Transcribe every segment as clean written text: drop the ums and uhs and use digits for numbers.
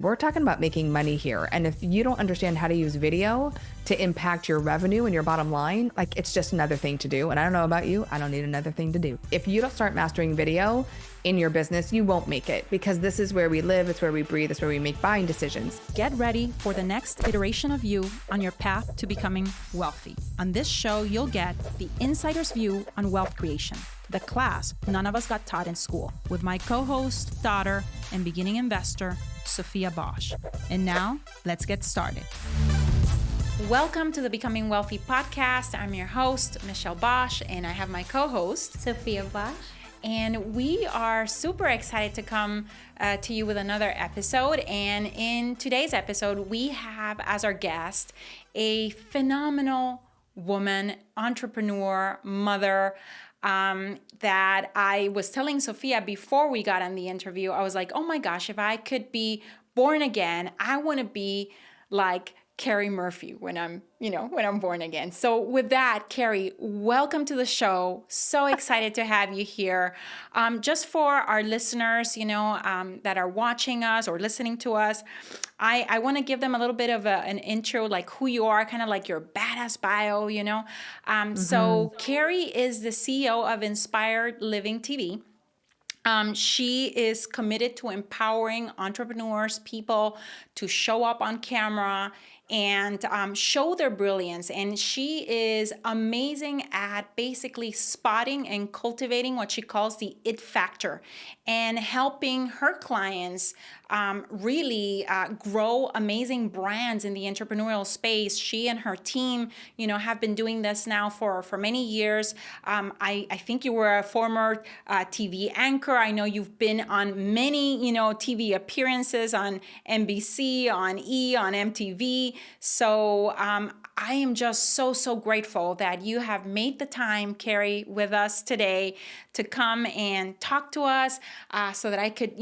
We're talking about making money here. And if you don't understand how to use video to impact your revenue and your bottom line, like it's just another thing to do. And I don't know about you, I don't need another thing to do. If you don't start mastering video in your business, you won't make it, because this is where we live, it's where we breathe, it's where we make buying decisions. Get ready for the next iteration of you on your path to becoming wealthy. On this show, you'll get the insider's view on wealth creation, the class none of us got taught in school, with my co-host, daughter, and beginning investor, Sophia Bosch. And now, let's get started. Welcome to the Becoming Wealthy podcast. I'm your host, Michelle Bosch, and I have my co-host, Sophia Bosch. And we are super excited to come to you with another episode. And in today's episode, we have as our guest a phenomenal woman, entrepreneur, mother, that I was telling Sophia before we got on the interview. I was like, oh my gosh, if I could be born again, I want to be like Keri Murphy when I'm born again. So with that, Keri, welcome to the show. So excited to have you here. Just for our listeners, that are watching us or listening to us, I want to give them a little bit of an intro, like who you are, kind of like your badass bio, So Keri is the CEO of Inspired Living TV. She is committed to empowering entrepreneurs, people to show up on camera and show their brilliance. And she is amazing at basically spotting and cultivating what she calls the it factor and helping her clients really grow amazing brands in the entrepreneurial space. She and her team, have been doing this now for many years. I think you were a former TV anchor. I know you've been on many, TV appearances on NBC, on E, on MTV. So I am just so grateful that you have made the time, Keri, with us today to come and talk to us so that I could,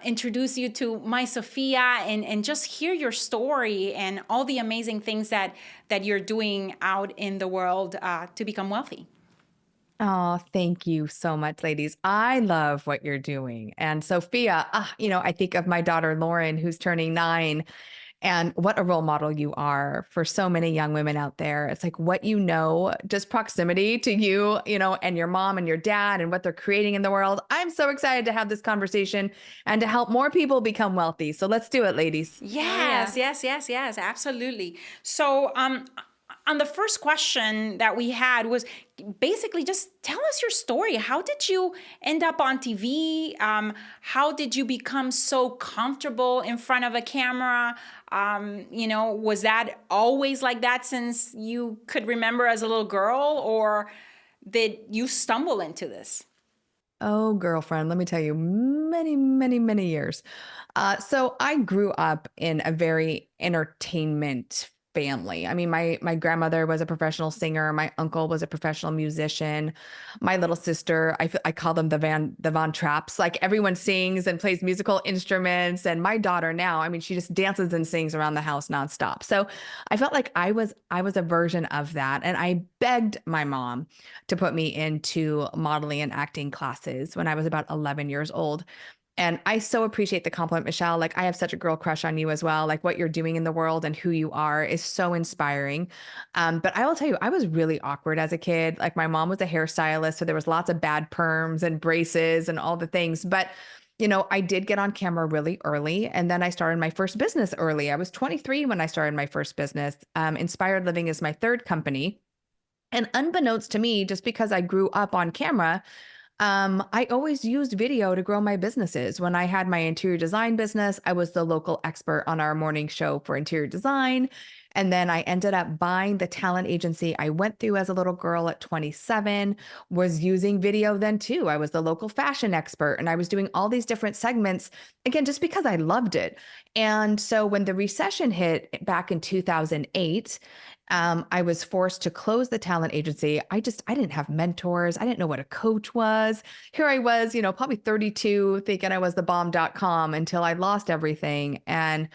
introduce you to my Sophia and just hear your story and all the amazing things that you're doing out in the world to become wealthy. Oh, thank you so much, ladies. I love what you're doing. And Sophia, I think of my daughter, Lauren, who's turning 9. And what a role model you are for so many young women out there. It's like what just proximity to you, and your mom and your dad and what they're creating in the world. I'm so excited to have this conversation and to help more people become wealthy. So let's do it, ladies. Yes, absolutely. So on the first question that we had was basically just tell us your story. How did you end up on TV? How did you become so comfortable in front of a camera? Was that always like that since you could remember as a little girl, or did you stumble into this? Oh, girlfriend, let me tell you, many, many, many years. So I grew up in a very entertainment family. I mean, my grandmother was a professional singer. My uncle was a professional musician. My little sister, I call them the Von Trapps. Like everyone sings and plays musical instruments. And my daughter now, I mean, she just dances and sings around the house nonstop. So I felt like I was a version of that. And I begged my mom to put me into modeling and acting classes when I was about 11 years old. And I so appreciate the compliment, Michelle. Like I have such a girl crush on you as well. Like what you're doing in the world and who you are is so inspiring. But I will tell you, I was really awkward as a kid. Like my mom was a hairstylist, so there was lots of bad perms and braces and all the things. But I did get on camera really early. And then I started my first business early. I was 23 when I started my first business. Inspired Living is my third company. And unbeknownst to me, just because I grew up on camera, I always used video to grow my businesses. When I had my interior design business, I was the local expert on our morning show for interior design. And then I ended up buying the talent agency I went through as a little girl at 27, was using video then too. I was the local fashion expert and I was doing all these different segments, again, just because I loved it. And so when the recession hit back in 2008, I was forced to close the talent agency. I didn't have mentors. I didn't know what a coach was. Here I was, probably 32, thinking I was the bomb.com until I lost everything. And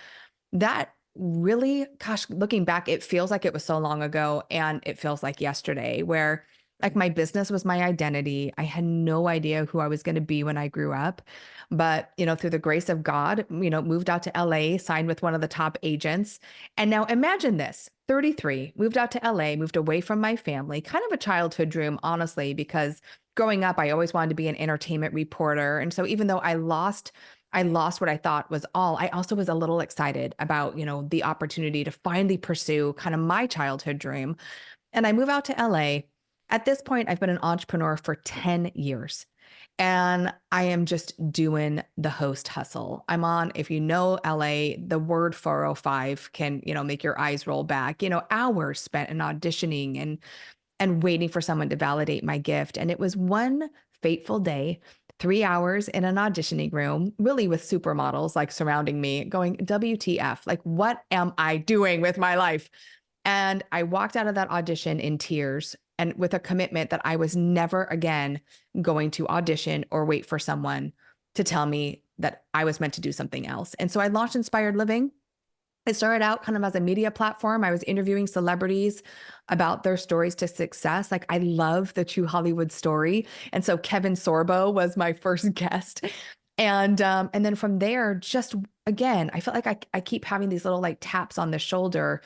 that really, gosh, looking back, it feels like it was so long ago and it feels like yesterday, where Like my business was my identity. I had no idea who I was going to be when I grew up. But, through the grace of God, moved out to LA, signed with one of the top agents. And now imagine this 33, moved out to LA, moved away from my family, kind of a childhood dream, honestly, because growing up, I always wanted to be an entertainment reporter. And so even though I lost what I thought was all, I also was a little excited about, the opportunity to finally pursue kind of my childhood dream. And I move out to LA. At this point, I've been an entrepreneur for 10 years. And I am just doing the host hustle. I'm on, if you know LA, the word 405 can, make your eyes roll back, hours spent in auditioning and waiting for someone to validate my gift. And it was one fateful day, 3 hours in an auditioning room, really with supermodels like surrounding me, going, WTF, like, what am I doing with my life? And I walked out of that audition in tears and with a commitment that I was never again going to audition or wait for someone to tell me that I was meant to do something else. And so I launched Inspired Living. It started out kind of as a media platform. I was interviewing celebrities about their stories to success. Like I love the true Hollywood story. And so Kevin Sorbo was my first guest. And then from there, just again, I felt like I keep having these little like taps on the shoulder.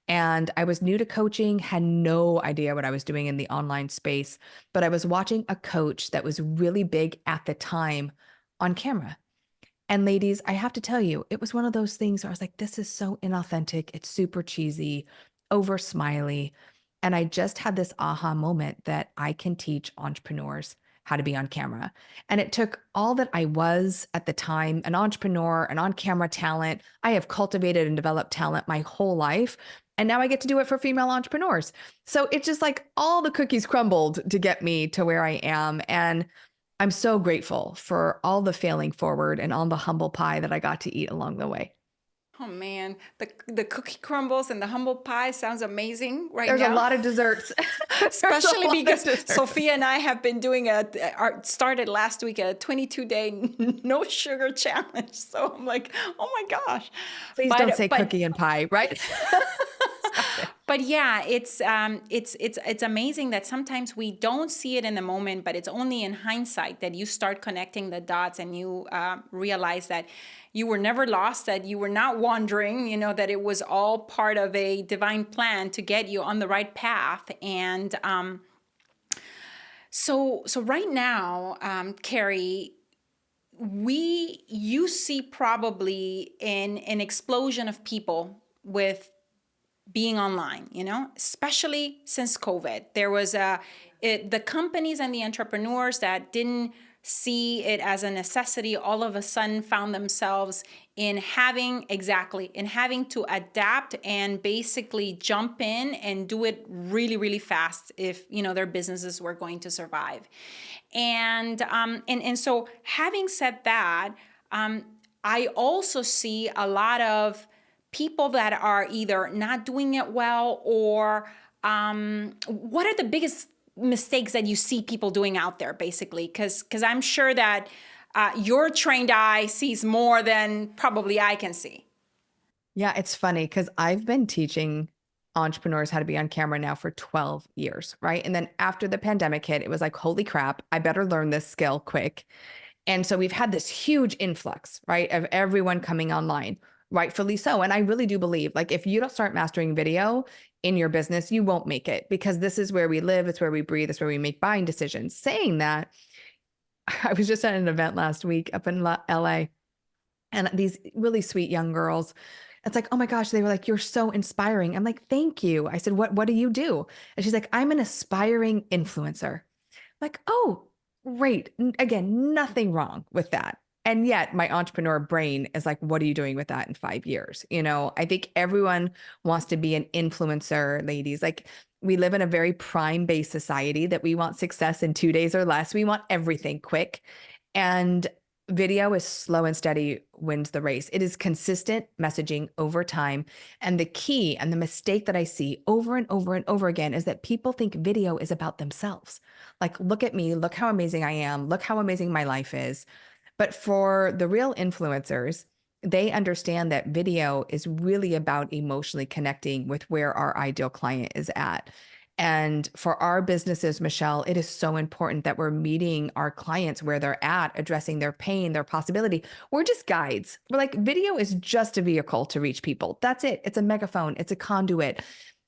And I was new to coaching, had no idea what I was doing in the online space, but I was watching a coach that was really big at the time on camera. And ladies, I have to tell you, it was one of those things where I was like, this is so inauthentic. It's super cheesy, over smiley. And I just had this aha moment that I can teach entrepreneurs how to be on camera. And it took all that I was at the time, an entrepreneur, an on camera talent. I have cultivated and developed talent my whole life. And now I get to do it for female entrepreneurs. So it's just like all the cookies crumbled to get me to where I am. And I'm so grateful for all the failing forward and all the humble pie that I got to eat along the way. Oh man, the cookie crumbles and the humble pie sounds amazing right There's a now. lot of desserts. There's a Especially lot of because desserts. Sophia and I have been doing started last week a 22-day no sugar challenge. So I'm like, oh my gosh. Please don't But say but cookie and pie, right? Stop it. but yeah, it's amazing that sometimes we don't see it in the moment, but it's only in hindsight that you start connecting the dots and you realize that you were never lost, that you were not wandering, that it was all part of a divine plan to get you on the right path. And so right now, Keri, you see probably an explosion of people with being online, especially since COVID. There was the companies and the entrepreneurs that didn't see it as a necessity all of a sudden found themselves in having to adapt and basically jump in and do it really, really fast if their businesses were going to survive. And so having said that, I also see a lot of people that are either not doing it well or what are the biggest mistakes that you see people doing out there, basically? Because I'm sure that your trained eye sees more than probably I can see. Yeah, it's funny because I've been teaching entrepreneurs how to be on camera now for 12 years, right? And then after the pandemic hit, it was like, holy crap, I better learn this skill quick. And so we've had this huge influx, right, of everyone coming online, rightfully so. And I really do believe, like, if you don't start mastering video in your business, you won't make it because this is where we live, it's where we breathe, it's where we make buying decisions. Saying that, I was just at an event last week up in LA, and these really sweet young girls, it's like, oh my gosh, they were like, you're so inspiring. I'm like, thank you. I said, what do you do? And she's like, I'm an aspiring influencer. Like, oh, great. Again, nothing wrong with that. And yet my entrepreneur brain is like, what are you doing with that in 5 years? I think everyone wants to be an influencer, ladies. Like we live in a very prime-based society that we want success in 2 days or less. We want everything quick. And video is slow and steady wins the race. It is consistent messaging over time. And the key and the mistake that I see over and over and over again is that people think video is about themselves. Like, look at me, look how amazing I am, look how amazing my life is. But for the real influencers, they understand that video is really about emotionally connecting with where our ideal client is at. And for our businesses, Michelle, it is so important that we're meeting our clients where they're at, addressing their pain, their possibility. We're just guides. We're like, video is just a vehicle to reach people. That's it. It's a megaphone, it's a conduit.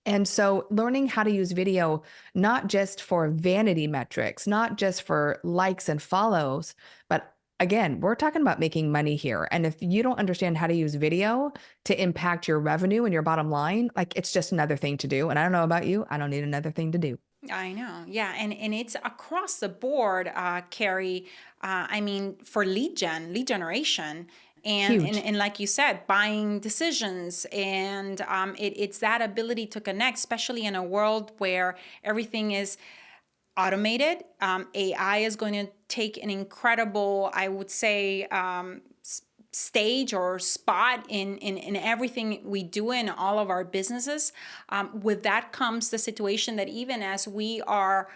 And so learning how to use video, not just for vanity metrics, not just for likes and follows, but again, we're talking about making money here. And if you don't understand how to use video to impact your revenue and your bottom line, like it's just another thing to do. And I don't know about you, I don't need another thing to do. I know, yeah, and it's across the board, Keri. I mean, for lead generation, Huge. and like you said, buying decisions, and it's that ability to connect, especially in a world where everything is automated. AI is going to take an incredible, I would say, stage or spot in everything we do in all of our businesses. With that comes the situation that even as we are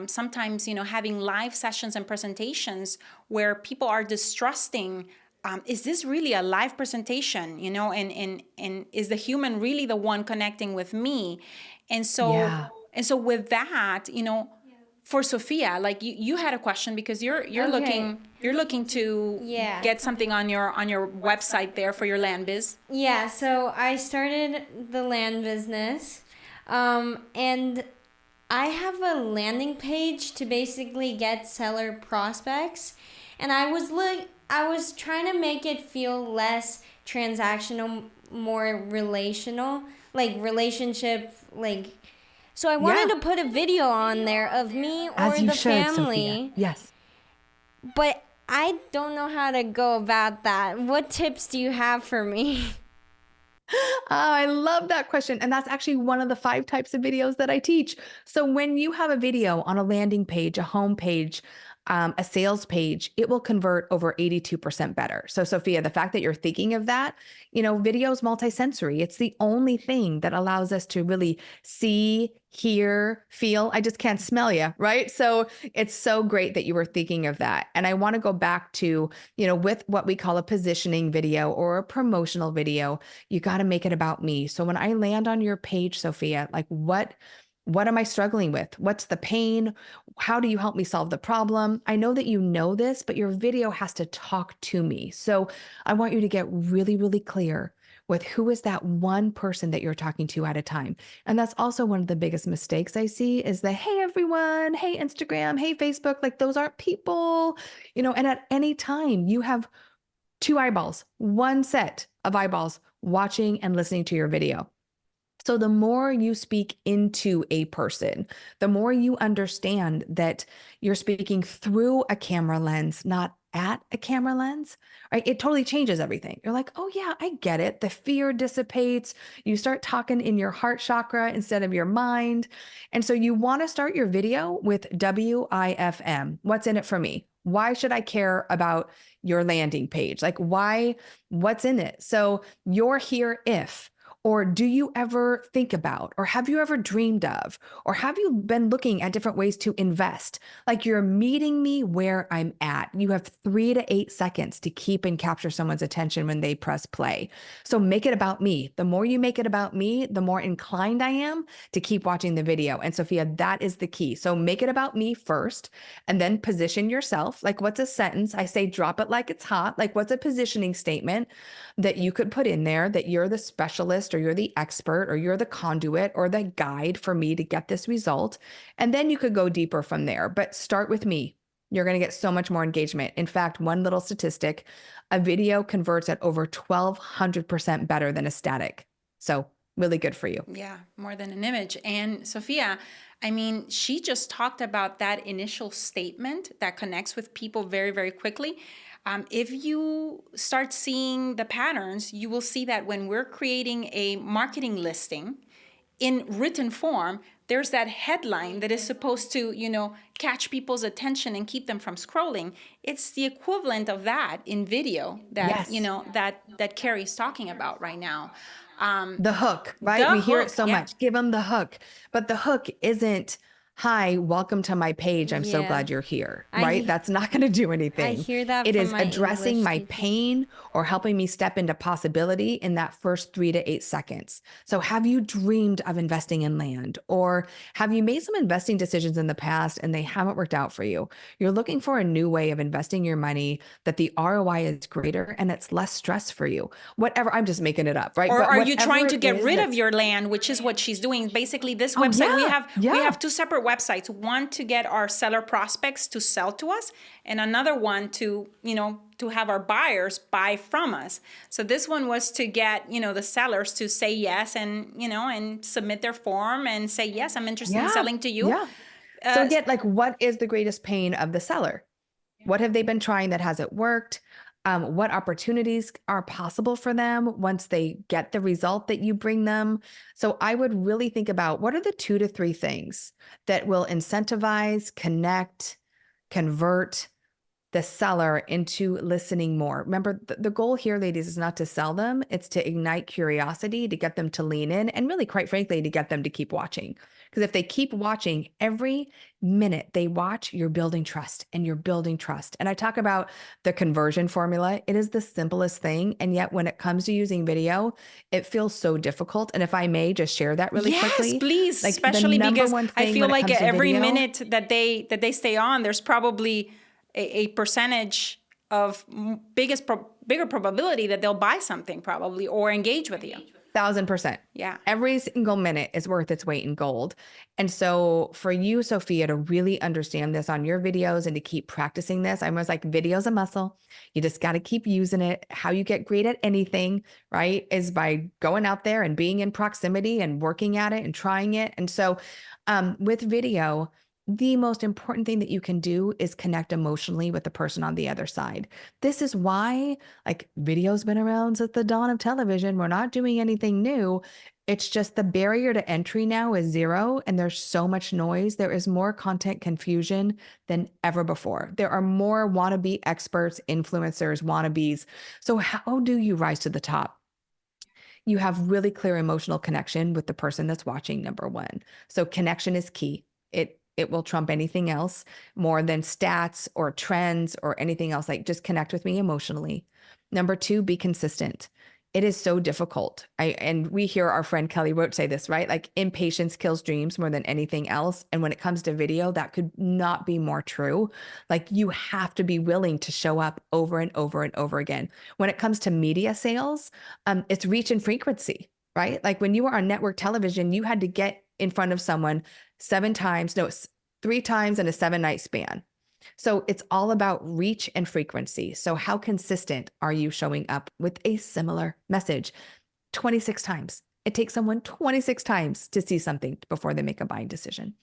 sometimes, having live sessions and presentations where people are distrusting, is this really a live presentation, and is the human really the one connecting with me? And so, Yeah. with that, for Sophia, like you had a question because you're Okay. looking to Yeah. get something on your website there for your land biz. Yeah, so I started the land business, and I have a landing page to basically get seller prospects, and I was trying to make it feel less transactional, more relational, like relationship, like. So I Yeah. wanted to put a video on there of me or As you the should, Sophia. family, Yes. but I don't know how to go about that. What tips do you have for me? Oh, I love that question. And that's actually one of the 5 types of videos that I teach. So when you have a video on a landing page, a home page, a sales page, it will convert over 82% better. So, Sophia, the fact that you're thinking of that, video is multisensory. It's the only thing that allows us to really see, hear, feel. I just can't smell you, right? So, it's so great that you were thinking of that. And I want to go back to, with what we call a positioning video or a promotional video, you got to make it about me. So when I land on your page, Sophia, like what am I struggling with? What's the pain? How do you help me solve the problem? I know that you know this, but your video has to talk to me. So I want you to get really, really clear with who is that one person that you're talking to at a time. And that's also one of the biggest mistakes I see is the, hey, everyone, hey, Instagram, hey, Facebook, like those aren't people, and at any time you have 2 eyeballs, one set of eyeballs watching and listening to your video. So the more you speak into a person, the more you understand that you're speaking through a camera lens, not at a camera lens, right? It totally changes everything. You're like, oh yeah, I get it. The fear dissipates. You start talking in your heart chakra instead of your mind. And so you want to start your video with WIFM. What's in it for me? Why should I care about your landing page? Like, why? What's in it? So you're here if. Or do you ever think about, or have you ever dreamed of, or have you been looking at different ways to invest? Like you're meeting me where I'm at. You have 3 to 8 seconds to keep and capture someone's attention when they press play. So make it about me. The more you make it about me, the more inclined I am to keep watching the video. And Sophia, that is the key. So make it about me first, and then position yourself. Like what's a sentence? I say drop it like it's hot. Like what's a positioning statement that you could put in there that you're the specialist or you're the expert or you're the conduit or the guide for me to get this result. And then you could go deeper from there, but start with me. You're going to get so much more engagement. In fact, one little statistic, a video converts at over 1,200% better than a static. So really good for you. Yeah, more than an image. And Sophia, I mean, she just talked about that initial statement that connects with people very, very quickly. If you start seeing the patterns, you will see that when we're creating a marketing listing in written form, there's that headline that is supposed to, catch people's attention and keep them from scrolling. It's the equivalent of that in video that, Yes. that Keri's talking about right now. The hook, right? The We hear it hook, so yeah. much. Give them the hook. But the hook isn't hi, welcome to my page. I'm so Yeah. glad you're here, right? I That's not going to do I anything. hear that It from is my addressing English my teacher. pain or helping me step into possibility in that first 3 to 8 seconds. So, have you dreamed of investing in land, or have you made some investing decisions in the past and they haven't worked out for you? You're looking for a new way of investing your money that the ROI is greater and it's less stress for you. Whatever, I'm just making it up, right? Or But are you whatever trying to it get is rid of that's, your land, which is what she's doing? Basically, this oh, website we yeah, have we yeah. have two separate websites. One to get our seller prospects to sell to us, and another one to, to have our buyers buy from us. So this one was to get, the sellers to say yes and, and submit their form and say, yes, I'm interested in Yeah. selling to you. Yeah. So again, like what is the greatest pain of the seller? What have they been trying that hasn't worked? What opportunities are possible for them once they get the result that you bring them? So I would really think about what are the 2 to 3 things that will incentivize, connect, convert the seller into listening more. Remember, the goal here, ladies, is not to sell them, it's to ignite curiosity, to get them to lean in, and really, quite frankly, to get them to keep watching. Because if they keep watching, every minute they watch, you're building trust and you're building trust. And I talk about the conversion formula. It is the simplest thing. And yet, when it comes to using video, it feels so difficult. And if I may just share that really Yes, quickly, please, like the especially number because one I thing feel when it like comes to every video, minute that they stay on, there's probably a percentage of bigger probability that they'll buy something probably or engage with you. 1,000%. Yeah. Every single minute is worth its weight in gold. And so for you, Sophia, to really understand this on your videos and to keep practicing this, I was like, video's a muscle. You just got to keep using it. How you get great at anything, right, is by going out there and being in proximity and working at it and trying it. And so with video, the most important thing that you can do is connect emotionally with the person on the other side. This is why, like, video's been around since the dawn of television. We're not doing anything new. It's just the barrier to entry now is zero, and there's so much noise. There is more content confusion than ever before. There are more wannabe experts, influencers, wannabes. So, how do you rise to the top? You have really clear emotional connection with the person that's watching, number one. So connection is key. It will trump anything else more than stats or trends or anything else. Like, just connect with me emotionally. Number two, be consistent. It is so difficult. And we hear our friend Kelly Roach say this, right? Like, impatience kills dreams more than anything else. And when it comes to video, that could not be more true. Like, you have to be willing to show up over and over and over again. When it comes to media sales, it's reach and frequency, right? Like, when you were on network television, you had to get in front of someone 7 times, no, 3 times in a 7 night span. So it's all about reach and frequency. So how consistent are you showing up with a similar message? 26 times. It takes someone 26 times to see something before they make a buying decision.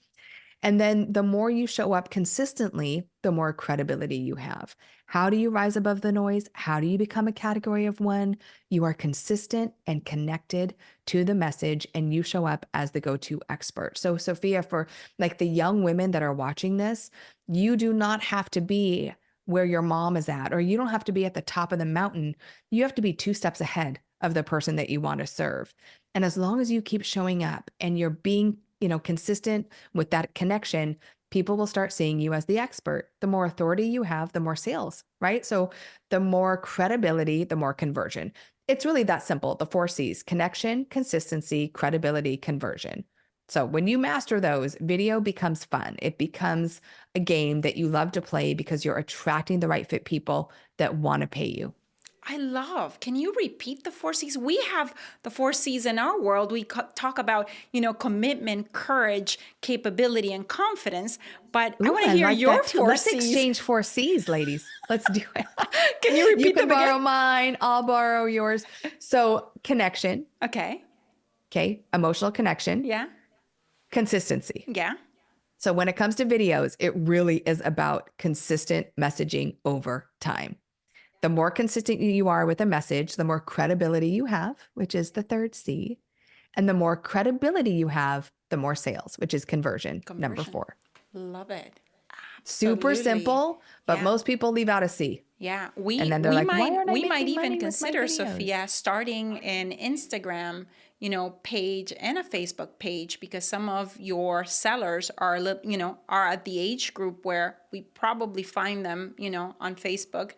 And then the more you show up consistently, the more credibility you have. How do you rise above the noise? How do you become a category of one? You are consistent and connected to the message, and you show up as the go-to expert. So, Sophia, for like the young women that are watching this, you do not have to be where your mom is at, or you don't have to be at the top of the mountain. You have to be 2 steps ahead of the person that you want to serve. And as long as you keep showing up and you're being, consistent with that connection, people will start seeing you as the expert. The more authority you have, the more sales, right? So the more credibility, the more conversion. It's really that simple. The 4 C's: connection, consistency, credibility, conversion. So when you master those, video becomes fun. It becomes a game that you love to play because you're attracting the right fit people that want to pay you. I love. Can you repeat the 4 C's? We have the 4 C's in our world. We talk about, commitment, courage, capability, and confidence. But I Ooh, want to I hear like your that too. four Let's C's. exchange 4 C's, ladies. Let's do it. Can you You repeat can them again? borrow mine. I'll borrow yours. So connection, Okay. okay, emotional connection, Yeah. consistency. Yeah. So when it comes to videos, it really is about consistent messaging over time. The more consistent you are with a message, the more credibility you have, which is the 3rd C. And the more credibility you have, the more sales, which is conversion, number Conversion. 4. Love it. Super Absolutely. simple, but Yeah. most people leave out a C. Yeah, And then they're like, why aren't I we might making even money with my consider, videos? Sophia, starting an Instagram, page and a Facebook page, because some of your sellers are, are at the age group where we probably find them, on Facebook,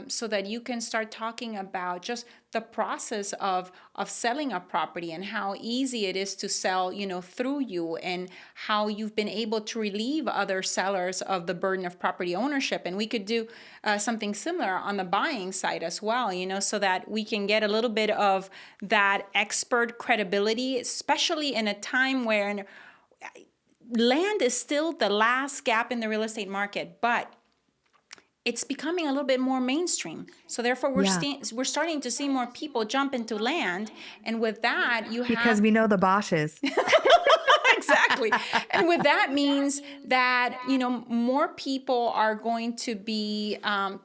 so that you can start talking about just the process of selling a property and how easy it is to sell, through you, and how you've been able to relieve other sellers of the burden of property ownership. And we could do something similar on the buying side as well, so that we can get a little bit of that expert credibility, especially in a time where land is still the last gap in the real estate market, but it's becoming a little bit more mainstream. So therefore, Yeah, we're starting to see more people jump into land, and with that, you because have we know the Bosches. exactly. And with that means that, more people are going to be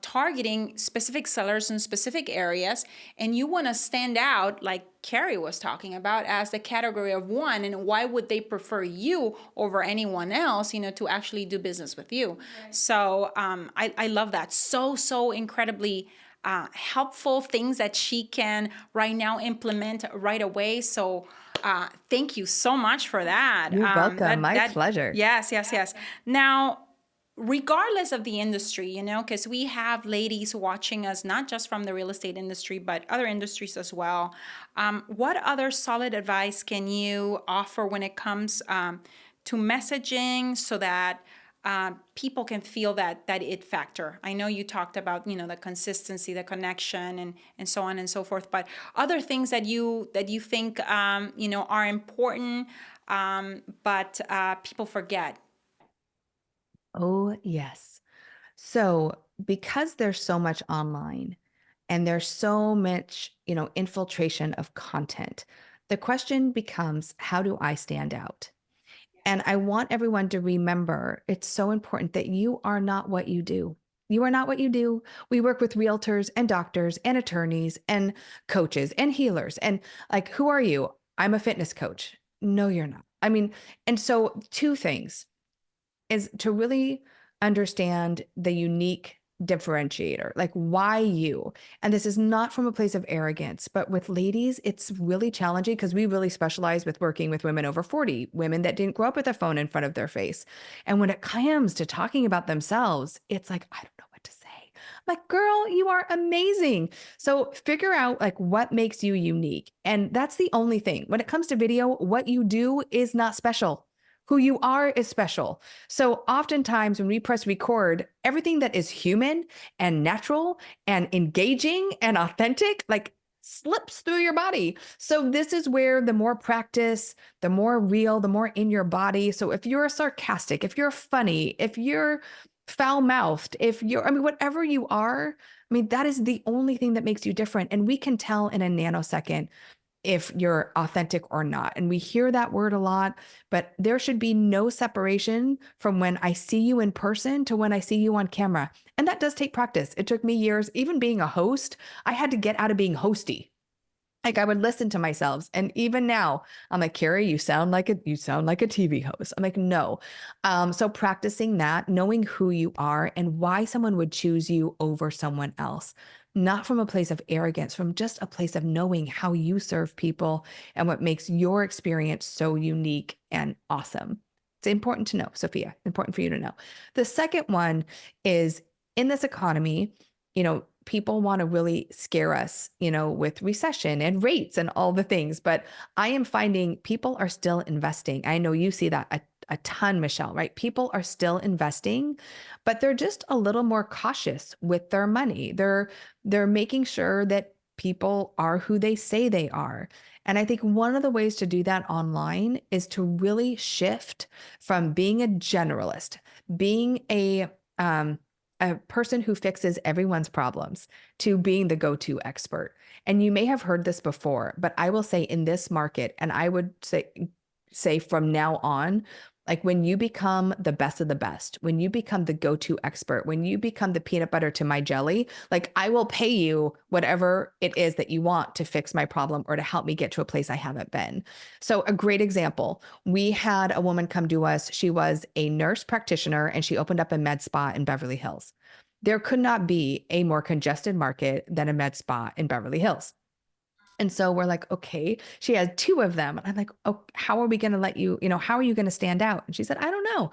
targeting specific sellers in specific areas. And you want to stand out, like Keri was talking about, as the category of one. And why would they prefer you over anyone else, to actually do business with you? Right. So I love that. So incredibly helpful things that she can right now implement right away. So thank you so much for that. You're welcome. My pleasure. Yes. Now, regardless of the industry, because we have ladies watching us, not just from the real estate industry, but other industries as well. What other solid advice can you offer when it comes to messaging, so that people can feel that it factor? I know you talked about the consistency, the connection, and so on and so forth. But other things that you think are important, but people forget. Oh, yes. So, because there's so much online and there's so much, infiltration of content, the question becomes, how do I stand out? And I want everyone to remember it's so important that you are not what you do. You are not what you do. We work with realtors and doctors and attorneys and coaches and healers. And like, who are you? I'm a fitness coach. No, you're not. I mean, and so two things is to really understand the unique differentiator, like why you. And this is not from a place of arrogance, but with ladies, it's really challenging because we really specialize with working with women over 40, women that didn't grow up with a phone in front of their face. And when it comes to talking about themselves, it's like, I don't know what to say. I'm like, girl, you are amazing. So figure out like what makes you unique. And that's the only thing. When it comes to video, what you do is not special. Who you are is special. So oftentimes when we press record, everything that is human and natural and engaging and authentic, like slips through your body. So this is where the more practice, the more real, the more in your body. So if you're sarcastic, if you're funny, if you're foul mouthed, if you're, I mean, whatever you are, I mean, that is the only thing that makes you different. And we can tell in a nanosecond if you're authentic or not. And we hear that word a lot, but there should be no separation from when I see you in person to when I see you on camera. And that does take practice. It took me years, even being a host, I had to get out of being hosty. Like I would listen to myself. And even now, I'm like, Keri, you sound like a TV host. I'm like, no. So practicing that, knowing who you are and why someone would choose you over someone else, not from a place of arrogance, from just a place of knowing how you serve people and what makes your experience so unique and awesome. It's important to know, Sophia, important for you to know. The second one is in this economy, people want to really scare us, with recession and rates and all the things. But I am finding people are still investing. I know you see that a ton, Michelle, right? People are still investing, but they're just a little more cautious with their money. They're making sure that people are who they say they are. And I think one of the ways to do that online is to really shift from being a generalist, being a person who fixes everyone's problems to being the go-to expert. And you may have heard this before, but I will say in this market, and I would say from now on, like when you become the best of the best, when you become the go-to expert, when you become the peanut butter to my jelly, like I will pay you whatever it is that you want to fix my problem or to help me get to a place I haven't been. So a great example, we had a woman come to us. She was a nurse practitioner and she opened up a med spa in Beverly Hills. There could not be a more congested market than a med spa in Beverly Hills. And so we're like, okay, she has two of them. And I'm like, oh, how are we going to let you, how are you going to stand out? And she said, I don't know.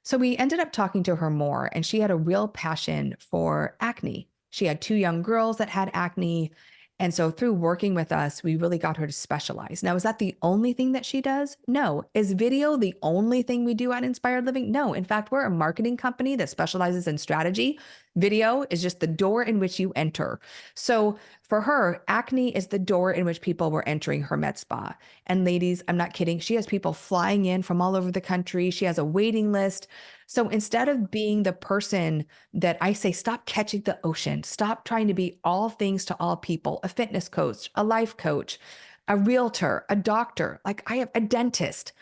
So we ended up talking to her more, and she had a real passion for acne. She had two young girls that had acne. And so through working with us, we really got her to specialize. Now, is that the only thing that she does? No. Is video the only thing we do at Inspired Living? No. In fact, we're a marketing company that specializes in strategy. Video is just the door in which you enter. So for her, acne is the door in which people were entering her med spa. And ladies, I'm not kidding. She has people flying in from all over the country. She has a waiting list. So instead of being the person that I say, stop catching the ocean, stop trying to be all things to all people, a fitness coach, a life coach, a realtor, a doctor, like I have a dentist.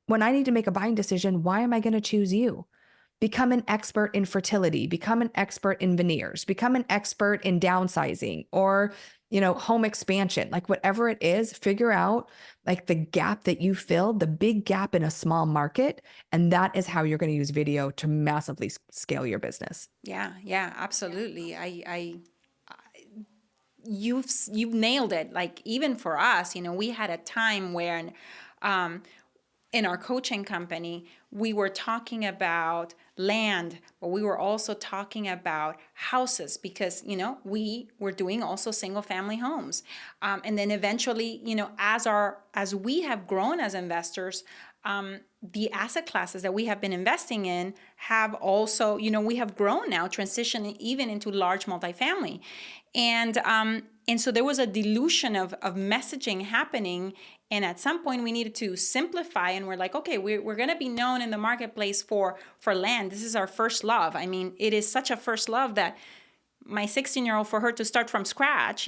When I need to make a buying decision, why am I going to choose you? Become an expert in fertility, become an expert in veneers, become an expert in downsizing or, home expansion, like whatever it is, figure out like the gap that you filled, the big gap in a small market. And that is how you're going to use video to massively scale your business. Yeah, yeah, absolutely. You've nailed it. Like even for us, we had a time when um, in our coaching company, we were talking about land, but we were also talking about houses because, we were doing also single family homes. And then eventually, as we have grown as investors, the asset classes that we have been investing in have also, we have grown now, transitioning even into large multifamily. And so there was a dilution of messaging happening. And at some point we needed to simplify, and we're like, okay, we're going to be known in the marketplace for land. This is our first love. I mean, it is such a first love that my 16-year-old, for her to start from scratch,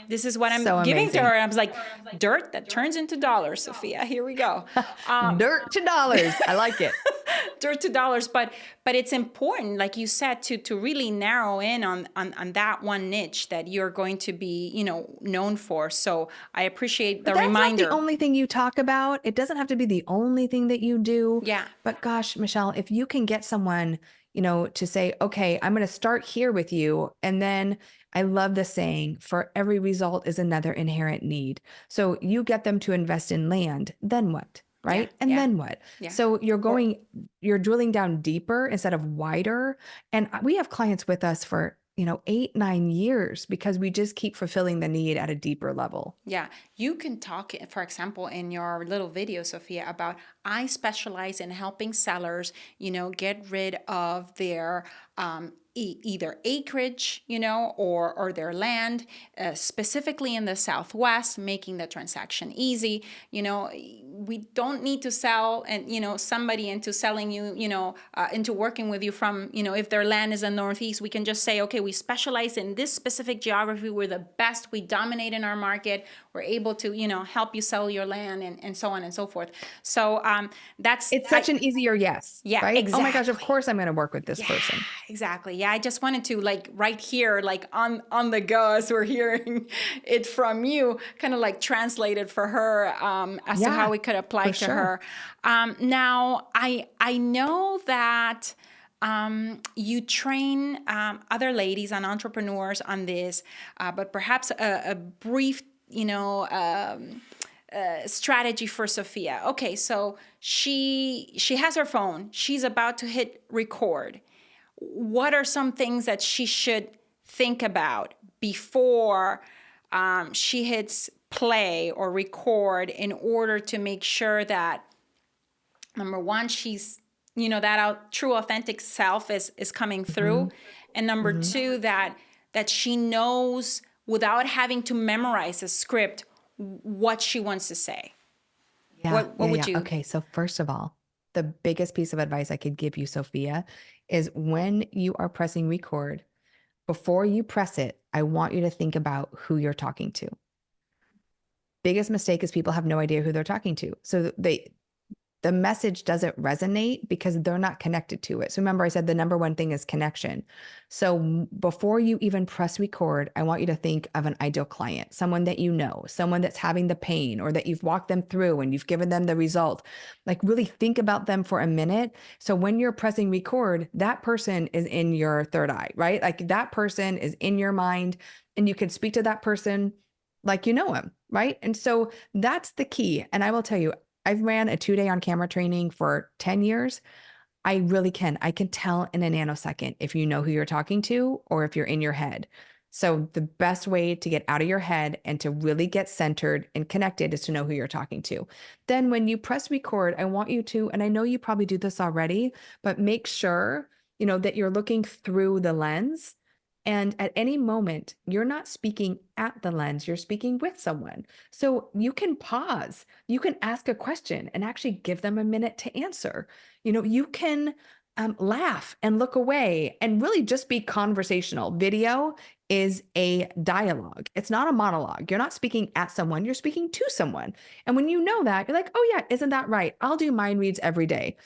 this is what I'm So giving to amazing. her. And I was like, dirt that turns into dollars, Sophia. Here we go. Dirt to dollars. I like it. Dirt to dollars, but it's important, like you said, to really narrow in on that one niche that you're going to be, known for. So I appreciate the But that's reminder. not the only thing you talk about. It doesn't have to be the only thing that you do. Yeah. But gosh, Michelle, if you can get someone, to say, okay, I'm going to start here with you. And then I love the saying, for every result is another inherent need. So you get them to invest in land, then what? Right. Yeah, And yeah, then what? yeah. So you're drilling down deeper instead of wider. And we have clients with us for, 8, 9 years because we just keep fulfilling the need at a deeper level. Yeah, you can talk, for example, in your little video, Sophia, about I specialize in helping sellers, get rid of their either acreage, or their land, specifically in the Southwest, making the transaction easy. We don't need to sell and, somebody into selling you, into working with you from, if their land is in the Northeast, we can just say, okay, we specialize in this specific geography. We're the best. We dominate in our market. We're able to, help you sell your land and so on and so forth. So It's such an easier yes. Yeah, right? exactly. Oh my gosh, of course I'm going to work with this person. Exactly. Yeah, I just wanted to right here, on the go as we're hearing it from you, kind of translate it for her as to how we could apply to her. Now, I know that you train other ladies and entrepreneurs on this, but perhaps a brief, strategy for Sophia. Okay, so she has her phone. She's about to hit record. What are some things that she should think about before she hits play or record in order to make sure that, number one, she's, that true authentic self is coming through, and number two, that she knows without having to memorize a script what she wants to say? What would you? Okay, so first of all, the biggest piece of advice I could give you, Sophia, is when you are pressing record, before you press it, I want you to think about who you're talking to. Biggest mistake is people have no idea who they're talking to. So the message doesn't resonate because they're not connected to it. So remember, I said the number one thing is connection. So before you even press record, I want you to think of an ideal client, someone that you know, someone that's having the pain or that you've walked them through and you've given them the result. Like really think about them for a minute. So when you're pressing record, that person is in your third eye, right? Like that person is in your mind and you can speak to that person like you know him, right? And so that's the key. And I will tell you, I've ran a 2-day on camera training for 10 years. I really can. I can tell in a nanosecond if you know who you're talking to or if you're in your head. So the best way to get out of your head and to really get centered and connected is to know who you're talking to. Then when you press record, I want you to, and I know you probably do this already, but make sure, that you're looking through the lens. And at any moment, you're not speaking at the lens, you're speaking with someone. So you can pause, you can ask a question and actually give them a minute to answer. You can laugh and look away and really just be conversational. Video is a dialogue. It's not a monologue. You're not speaking at someone, you're speaking to someone. And when you know that, you're like, oh yeah, isn't that right? I'll do mind reads every day.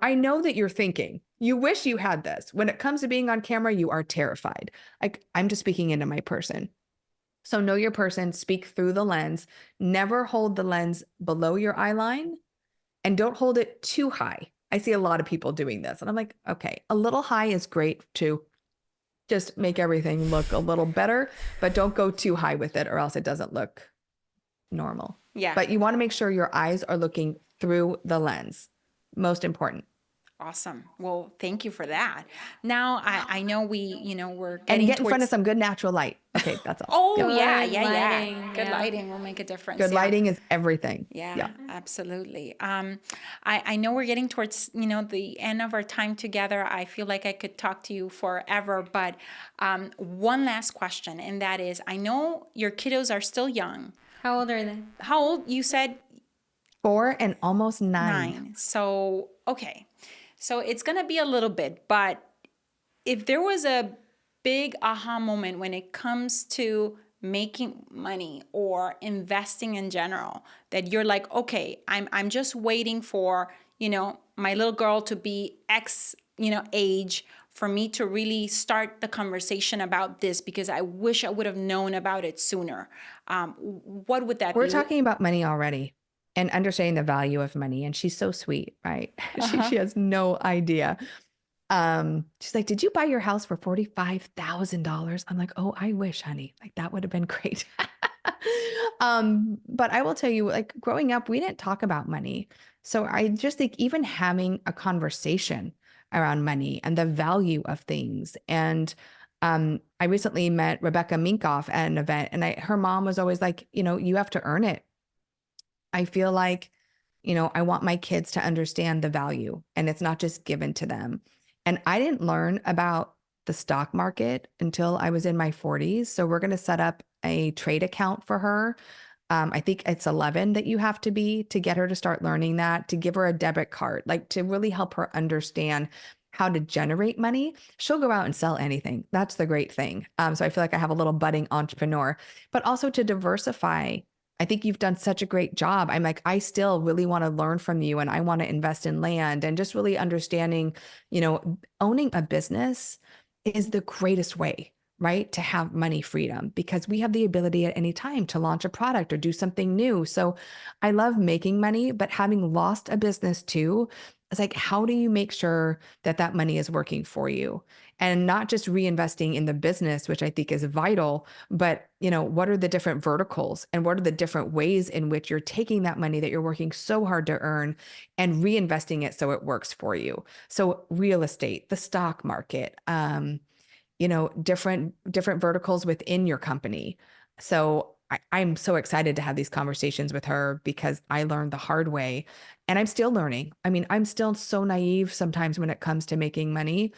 I know that you're thinking, you wish you had this. When it comes to being on camera, you are terrified. Like I'm just speaking into my person. So know your person, speak through the lens, never hold the lens below your eye line and don't hold it too high. I see a lot of people doing this and I'm like, okay, a little high is great to just make everything look a little better, but don't go too high with it or else it doesn't look normal. Yeah. But you want to make sure your eyes are looking through the lens. Most important. Awesome. Well, thank you for that. Now, I know we're And getting get in front of towards. some good natural light. Okay, that's all. Oh, Yep. yeah, Good yeah, yeah. lighting, Good yeah. lighting will make a difference. Good Yeah. lighting is everything. Yeah, absolutely. I know we're getting towards, the end of our time together. I feel like I could talk to you forever, but one last question, and that is, I know your kiddos are still young. How old are they? How old? You said 4 and almost 9. 9. So, okay. So it's going to be a little bit, but if there was a big aha moment when it comes to making money or investing in general, that you're like, okay, I'm just waiting for, my little girl to be X, age for me to really start the conversation about this because I wish I would have known about it sooner. What would that We're be? talking about money already and understanding the value of money. And she's so sweet, right? She has no idea. She's like, did you buy your house for $45,000? I'm like, oh, I wish, honey. Like that would have been great. But I will tell you, like growing up, we didn't talk about money. So I just think even having a conversation around money and the value of things. And I recently met Rebecca Minkoff at an event, and her mom was always like, you have to earn it. I feel like, I want my kids to understand the value and it's not just given to them. And I didn't learn about the stock market until I was in my 40s. So we're going to set up a trade account for her. I think it's 11 that you have to be to get her to start learning that, to give her a debit card, like to really help her understand how to generate money. She'll go out and sell anything. That's the great thing. So I feel like I have a little budding entrepreneur, but also to diversify. I think you've done such a great job. I'm like, I still really want to learn from you and I want to invest in land and just really understanding, owning a business is the greatest way, right? To have money freedom because we have the ability at any time to launch a product or do something new. So I love making money, but having lost a business too, it's like, how do you make sure that that money is working for you and not just reinvesting in the business, which I think is vital, but what are the different verticals and what are the different ways in which you're taking that money that you're working so hard to earn and reinvesting it so it works for you. So real estate, the stock market, different verticals within your company. So I'm so excited to have these conversations with her because I learned the hard way and I'm still learning. I mean, I'm still so naive sometimes when it comes to making money.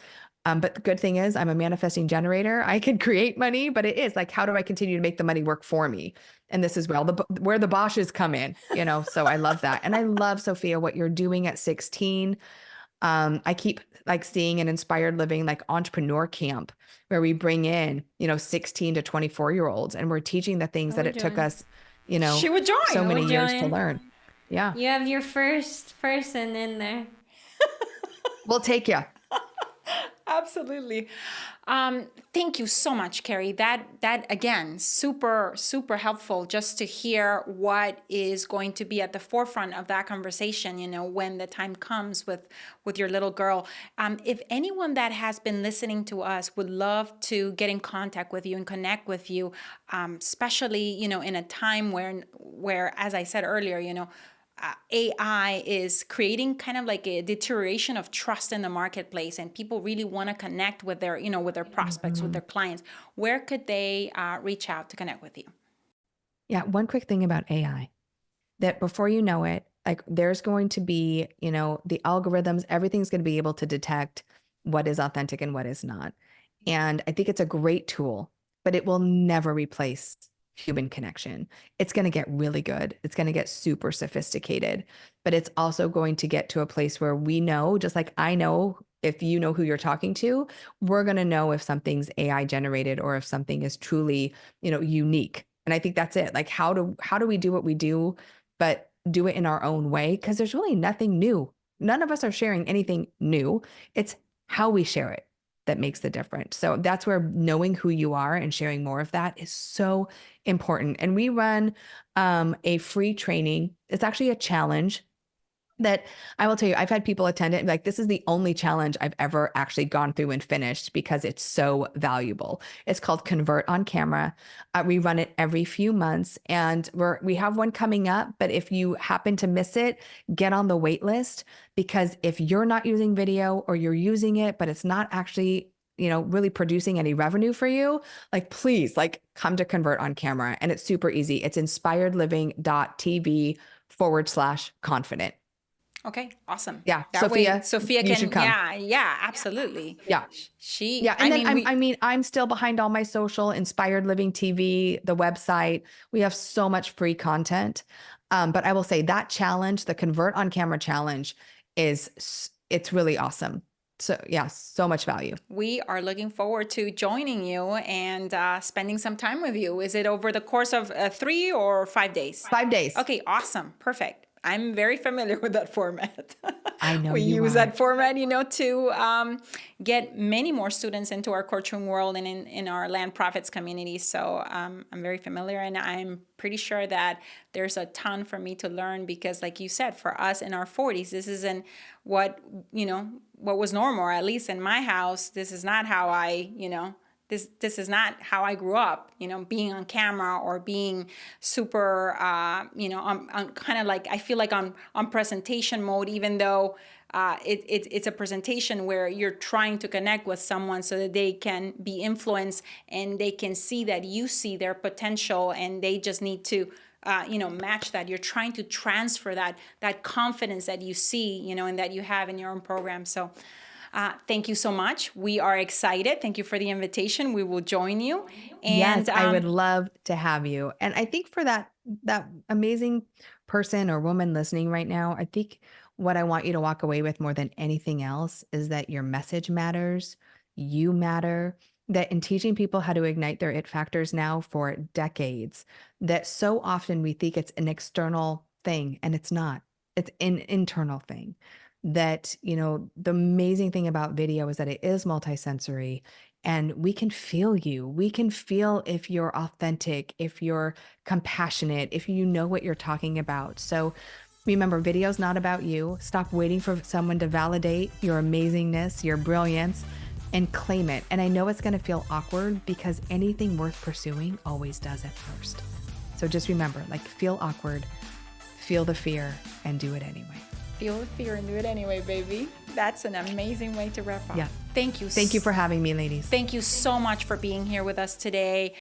But the good thing is I'm a manifesting generator. I can create money, but it is like, how do I continue to make the money work for me? And this is where the Bosches come in, so I love that. And I love, Sophia, what you're doing at 16. I keep like seeing an inspired living like entrepreneur camp where we bring in, 16 to 24-year-olds and we're teaching the things I that would it took join. us, She would join. so I many would years to join. learn. Yeah. You have your first person in there. We'll take you. Absolutely. Thank you so much, Keri. That again, super helpful just to hear what is going to be at the forefront of that conversation. When the time comes with your little girl. If anyone that has been listening to us would love to get in contact with you and connect with you, especially in a time where, as I said earlier, AI is creating kind of like a deterioration of trust in the marketplace, and people really want to connect with their prospects, with Mhm. their clients. Where could they reach out to connect with you? Yeah. One quick thing about AI, that before you know it, like there's going to be, the algorithms, everything's going to be able to detect what is authentic and what is not. And I think it's a great tool, but it will never replace human connection. It's going to get really good. It's going to get super sophisticated, but it's also going to get to a place where we know, just like I know, if you know who you're talking to, we're going to know if something's AI generated or if something is truly, unique. And I think that's it. Like how do we do what we do, but do it in our own way? Because there's really nothing new. None of us are sharing anything new. It's how we share it that makes the difference. So that's where knowing who you are and sharing more of that is so important. And we run a free training. It's actually a challenge that I will tell you, I've had people attend it and be like, this is the only challenge I've ever actually gone through and finished because it's so valuable. It's called Convert on Camera. We run it every few months, and we have one coming up. But if you happen to miss it, get on the wait list, because if you're not using video or you're using it, but it's not actually really producing any revenue for you, like please, like come to Convert on Camera. And it's super easy. It's inspiredliving.tv/confident. Okay, awesome. Yeah, That way, Sophia, Sophia you should can, come. yeah, absolutely. Yeah. She, Yeah. I And then mean, we, I'm still behind all my social, Inspired Living TV, the website. We have so much free content. But I will say that challenge, the Convert on Camera challenge, it's really awesome. So yeah, so much value. we are looking forward to joining you and spending some time with you. Is it over the course of 3 or 5 days? 5 days. Okay, awesome. Perfect. I'm very familiar with that format. I know We you use are. that format, to get many more students into our coaching world and in our land profits community. So I'm very familiar, and I'm pretty sure that there's a ton for me to learn because, like you said, for us in our 40s, this isn't what was normal, or at least in my house, this is not how this is not how I grew up, being on camera or being super, on kind of like, I feel like on presentation mode, even though it's a presentation where you're trying to connect with someone so that they can be influenced and they can see that you see their potential and they just need to match that. You're trying to transfer that confidence that you see, and that you have in your own program. So thank you so much. We are excited. Thank you for the invitation. We will join you. Yes, And I would love to have you. And I think for that amazing person or woman listening right now, I think what I want you to walk away with more than anything else is that your message matters, you matter, that in teaching people how to ignite their it factors now for decades, that so often we think it's an external thing and it's not. It's an internal thing. That, the amazing thing about video is that it is multisensory, and we can feel you. We can feel if you're authentic, if you're compassionate, if you know what you're talking about. So remember, video's not about you. Stop waiting for someone to validate your amazingness, your brilliance, and claim it. And I know it's going to feel awkward because anything worth pursuing always does at first. So just remember, like, feel awkward, feel the fear, and do it anyway. feel the fear and do it anyway, baby. That's an amazing way to wrap up. Yeah. Thank you. Thank you for having me, ladies. Thank you so much for being here with us today.